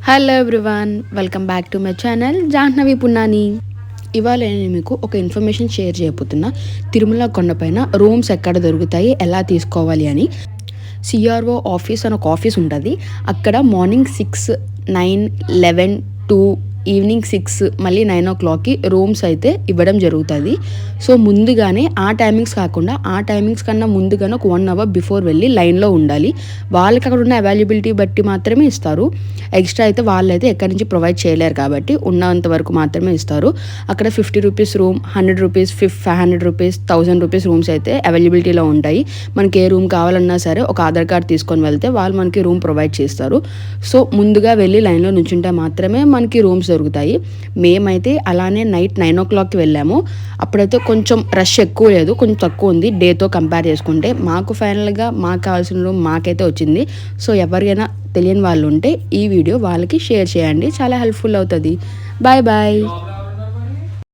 Hello everyone, welcome back to my channel Jahnavi Punnani. ఇవాళ నేను మీకు ఒక ఇన్ఫర్మేషన్ షేర్ చేయబోతున్నా. తిరుమల కొండపైన రూమ్స్ ఎక్కడ దొరుకుతాయి, ఎలా తీసుకోవాలి అని. సిఆర్ఓ ఆఫీస్ అని ఒక ఆఫీస్ ఉంటుంది. అక్కడ మార్నింగ్ 6, 9, 11, 2, ఈవినింగ్ 6, మళ్ళీ 9 o'clockకి రూమ్స్ అయితే ఇవ్వడం జరుగుతుంది. సో ముందుగానే ఆ టైమింగ్స్ కాకుండా ఆ టైమింగ్స్ కన్నా ముందుగానే ఒక 1 hour బిఫోర్ వెళ్ళి లైన్లో ఉండాలి. వాళ్ళకి అక్కడ ఉన్న అవైలబిలిటీ బట్టి మాత్రమే ఇస్తారు. ఎక్స్ట్రా అయితే వాళ్ళైతే ఎక్కడి నుంచి ప్రొవైడ్ చేయలేరు కాబట్టి ఉన్నంత వరకు మాత్రమే ఇస్తారు. అక్కడ 50 rupees room, 100 rupees, 500 rupees, 1000 rupees rooms అయితే అవైలబిలిటీలో ఉంటాయి. మనకి ఏ రూమ్ కావాలన్నా సరే ఒక ఆధార్ కార్డ్ తీసుకొని వెళ్తే వాళ్ళు మనకి రూమ్ ప్రొవైడ్ చేస్తారు. సో ముందుగా వెళ్ళి లైన్లో నుంచుంటే మాత్రమే మనకి రూమ్స్ దొరుకుతాయి. మేమైతే అలానే నైట్ 9 o'clockకి వెళ్ళాము. అప్పుడైతే కొంచెం రష్ ఎక్కువ లేదు, కొంచెం తక్కువ ఉంది డేతో కంపేర్ చేసుకుంటే. మాకు ఫైనల్గా మాకు కావాల్సిన రూమ్ మాకైతే వచ్చింది. సో ఎవరికైనా తెలియని వాళ్ళు ఉంటే ఈ వీడియో వాళ్ళకి షేర్ చేయండి, చాలా హెల్ప్ఫుల్ అవుతుంది. Bye bye.